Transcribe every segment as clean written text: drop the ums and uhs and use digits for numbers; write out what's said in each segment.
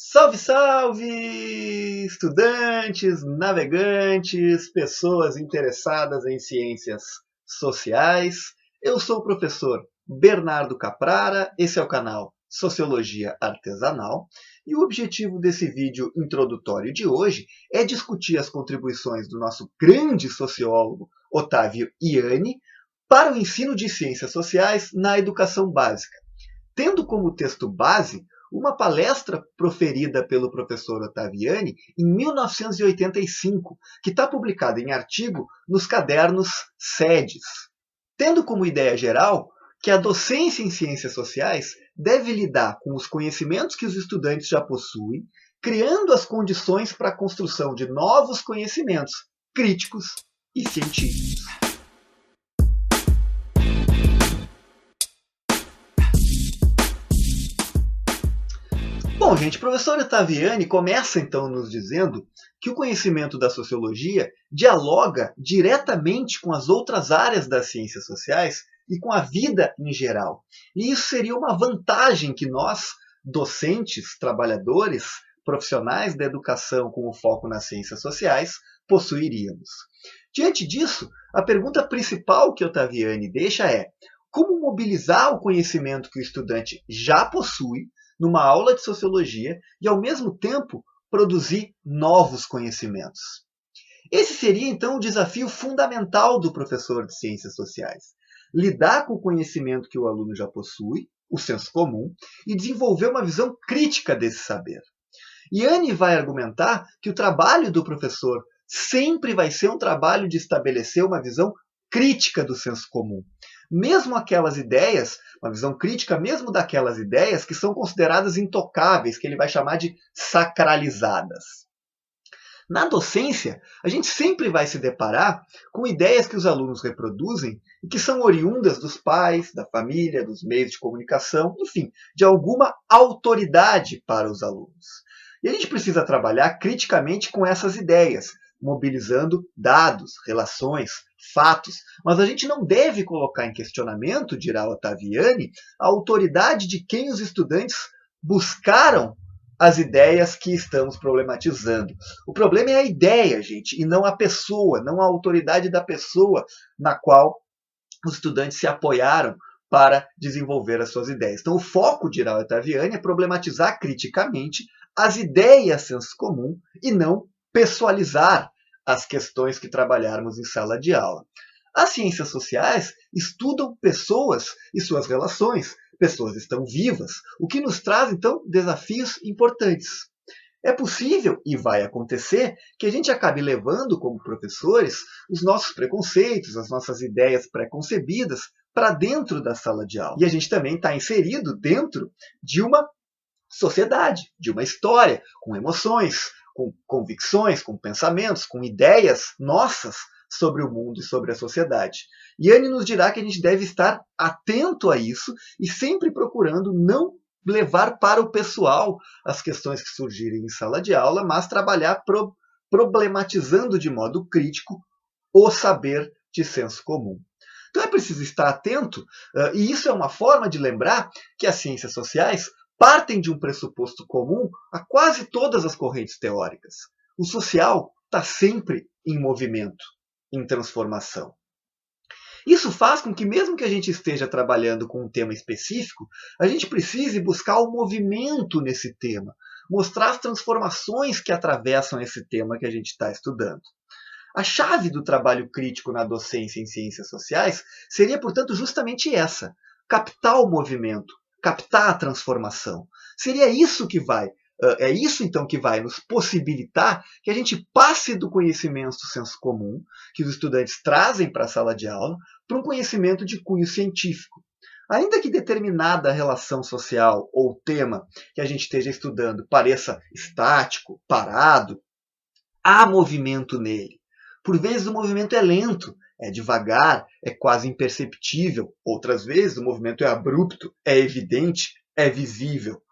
Salve, salve! Estudantes, navegantes, pessoas interessadas em ciências sociais. Eu sou o professor Bernardo Caprara, esse é o canal Sociologia Artesanal, e o objetivo desse vídeo introdutório de hoje é discutir as contribuições do nosso grande sociólogo Otávio Ianni para o ensino de ciências sociais na educação básica, tendo como texto base uma palestra proferida pelo professor Otávio Ianni em 1985, que está publicada em artigo nos cadernos SEDES, tendo como ideia geral que a docência em ciências sociais deve lidar com os conhecimentos que os estudantes já possuem, criando as condições para a construção de novos conhecimentos críticos e científicos. Bom, gente, o professor Otávio Ianni começa então nos dizendo que o conhecimento da sociologia dialoga diretamente com as outras áreas das ciências sociais e com a vida em geral. E isso seria uma vantagem que nós, docentes, trabalhadores, profissionais da educação com o foco nas ciências sociais, possuiríamos. Diante disso, a pergunta principal que Otávio Ianni deixa é: como mobilizar o conhecimento que o estudante já possui numa aula de sociologia e, ao mesmo tempo, produzir novos conhecimentos? Esse seria, então, o desafio fundamental do professor de ciências sociais: lidar com o conhecimento que o aluno já possui, o senso comum, e desenvolver uma visão crítica desse saber. Ianni vai argumentar que o trabalho do professor sempre vai ser um trabalho de estabelecer uma visão crítica do senso comum, mesmo aquelas ideias, uma visão crítica mesmo daquelas ideias que são consideradas intocáveis, que ele vai chamar de sacralizadas. Na docência, a gente sempre vai se deparar com ideias que os alunos reproduzem e que são oriundas dos pais, da família, dos meios de comunicação, enfim, de alguma autoridade para os alunos. E a gente precisa trabalhar criticamente com essas ideias, mobilizando dados, relações, fatos, mas a gente não deve colocar em questionamento, dirá Otávio Ianni, a autoridade de quem os estudantes buscaram as ideias que estamos problematizando. O problema é a ideia, gente, e não a pessoa, não a autoridade da pessoa na qual os estudantes se apoiaram para desenvolver as suas ideias. Então, o foco, dirá Otávio Ianni, é problematizar criticamente as ideias senso comum e não pessoalizar as questões que trabalharmos em sala de aula. As ciências sociais estudam pessoas e suas relações. Pessoas estão vivas, o que nos traz, então, desafios importantes. É possível, e vai acontecer, que a gente acabe levando, como professores, os nossos preconceitos, as nossas ideias pré-concebidas para dentro da sala de aula. E a gente também está inserido dentro de uma sociedade, de uma história, com emoções, com convicções, com pensamentos, com ideias nossas sobre o mundo e sobre a sociedade. Ianni nos dirá que a gente deve estar atento a isso e sempre procurando não levar para o pessoal as questões que surgirem em sala de aula, mas trabalhar problematizando de modo crítico o saber de senso comum. Então é preciso estar atento, e isso é uma forma de lembrar que as ciências sociais partem de um pressuposto comum a quase todas as correntes teóricas. O social está sempre em movimento, em transformação. Isso faz com que, mesmo que a gente esteja trabalhando com um tema específico, a gente precise buscar o movimento nesse tema, mostrar as transformações que atravessam esse tema que a gente está estudando. A chave do trabalho crítico na docência em ciências sociais seria, portanto, justamente essa: captar o movimento, captar a transformação. Seria isso que é isso, então, que vai nos possibilitar que a gente passe do conhecimento do senso comum, que os estudantes trazem para a sala de aula, para um conhecimento de cunho científico. Ainda que determinada relação social ou tema que a gente esteja estudando pareça estático, parado, há movimento nele. Por vezes o movimento é lento, é devagar, é quase imperceptível. Outras vezes o movimento é abrupto, é evidente, é visível.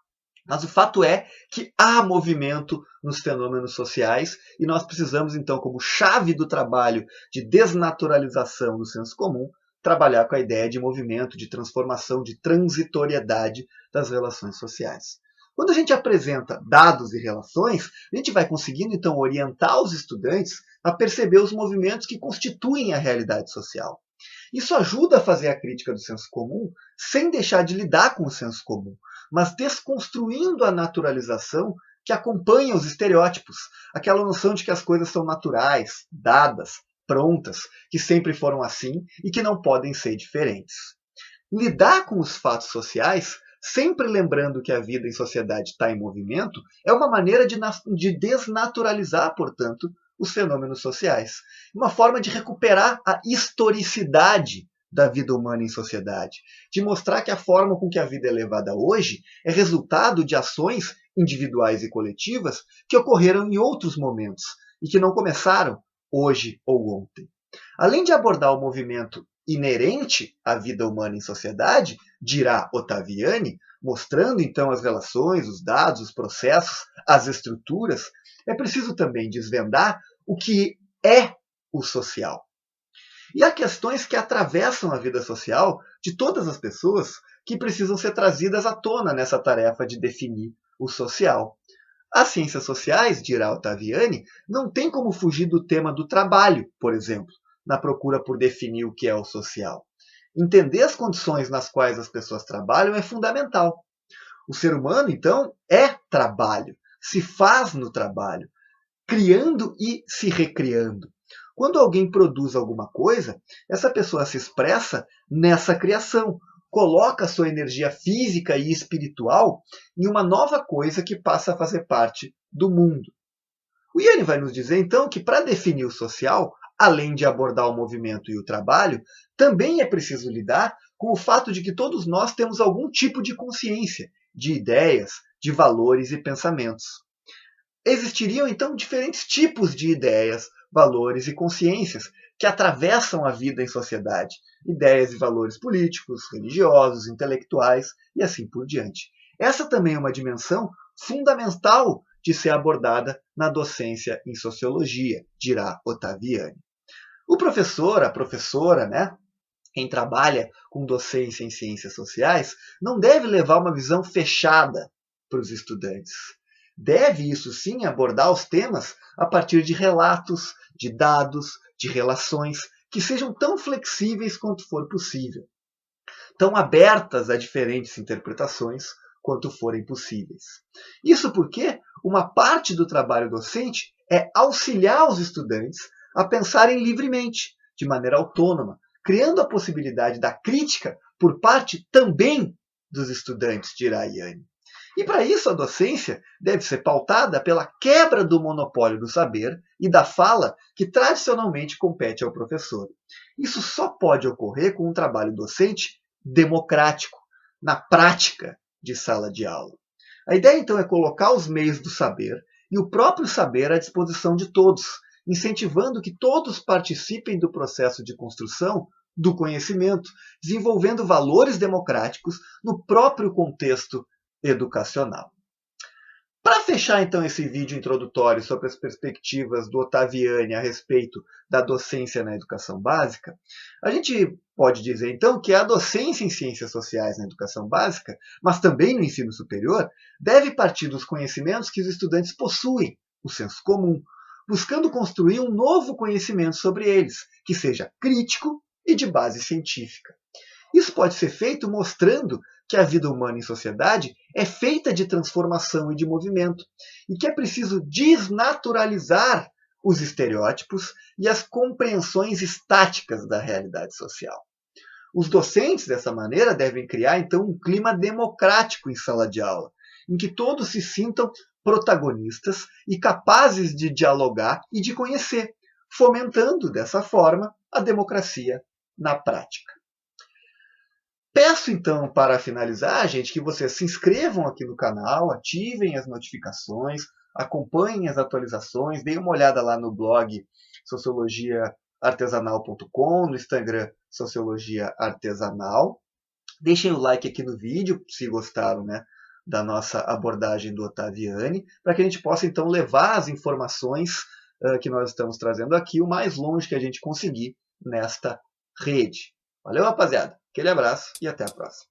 Mas o fato é que há movimento nos fenômenos sociais e nós precisamos, então, como chave do trabalho de desnaturalização do senso comum, trabalhar com a ideia de movimento, de transformação, de transitoriedade das relações sociais. Quando a gente apresenta dados e relações, a gente vai conseguindo então orientar os estudantes a perceber os movimentos que constituem a realidade social. Isso ajuda a fazer a crítica do senso comum sem deixar de lidar com o senso comum, mas desconstruindo a naturalização que acompanha os estereótipos, aquela noção de que as coisas são naturais, dadas, prontas, que sempre foram assim e que não podem ser diferentes. Lidar com os fatos sociais, sempre lembrando que a vida em sociedade está em movimento, é uma maneira de desnaturalizar, portanto, os fenômenos sociais. Uma forma de recuperar a historicidade da vida humana em sociedade, de mostrar que a forma com que a vida é levada hoje é resultado de ações individuais e coletivas que ocorreram em outros momentos e que não começaram hoje ou ontem. Além de abordar o movimento inerente à vida humana em sociedade, dirá Ottaviani, mostrando então as relações, os dados, os processos, as estruturas, é preciso também desvendar o que é o social. E há questões que atravessam a vida social de todas as pessoas que precisam ser trazidas à tona nessa tarefa de definir o social. As ciências sociais, dirá Ottaviani, não tem como fugir do tema do trabalho, por exemplo, na procura por definir o que é o social. Entender as condições nas quais as pessoas trabalham é fundamental. O ser humano, então, é trabalho, se faz no trabalho, criando e se recriando. Quando alguém produz alguma coisa, essa pessoa se expressa nessa criação, coloca sua energia física e espiritual em uma nova coisa que passa a fazer parte do mundo. O Yanni vai nos dizer, então, que para definir o social, além de abordar o movimento e o trabalho, também é preciso lidar com o fato de que todos nós temos algum tipo de consciência, de ideias, de valores e pensamentos. Existiriam, então, diferentes tipos de ideias, valores e consciências que atravessam a vida em sociedade. Ideias e valores políticos, religiosos, intelectuais e assim por diante. Essa também é uma dimensão fundamental de ser abordada na docência em sociologia, dirá Ottaviani. O professor, a professora, quem trabalha com docência em ciências sociais, não deve levar uma visão fechada para os estudantes. Deve, isso sim, abordar os temas a partir de relatos, de dados, de relações que sejam tão flexíveis quanto for possível, tão abertas a diferentes interpretações quanto forem possíveis. Isso porque uma parte do trabalho docente é auxiliar os estudantes a pensarem livremente, de maneira autônoma, criando a possibilidade da crítica por parte também dos estudantes, dirá Yanni. E para isso a docência deve ser pautada pela quebra do monopólio do saber e da fala que tradicionalmente compete ao professor. Isso só pode ocorrer com um trabalho docente democrático, na prática de sala de aula. A ideia então é colocar os meios do saber e o próprio saber à disposição de todos, incentivando que todos participem do processo de construção do conhecimento, desenvolvendo valores democráticos no próprio contexto educacional. Para fechar então esse vídeo introdutório sobre as perspectivas do Ottaviani a respeito da docência na educação básica, a gente pode dizer então que a docência em ciências sociais na educação básica, mas também no ensino superior, deve partir dos conhecimentos que os estudantes possuem, o senso comum, buscando construir um novo conhecimento sobre eles, que seja crítico e de base científica. Isso pode ser feito mostrando que a vida humana em sociedade é feita de transformação e de movimento, e que é preciso desnaturalizar os estereótipos e as compreensões estáticas da realidade social. Os docentes, dessa maneira, devem criar, então, um clima democrático em sala de aula, em que todos se sintam protagonistas e capazes de dialogar e de conhecer, fomentando, dessa forma, a democracia na prática. Peço então, para finalizar, gente, que vocês se inscrevam aqui no canal, ativem as notificações, acompanhem as atualizações, deem uma olhada lá no blog sociologiaartesanal.com, no Instagram Sociologia Artesanal. Deixem o like aqui no vídeo, se gostaram, da nossa abordagem do Ottaviani, para que a gente possa então levar as informações que nós estamos trazendo aqui o mais longe que a gente conseguir nesta rede. Valeu, rapaziada! Aquele abraço e até a próxima.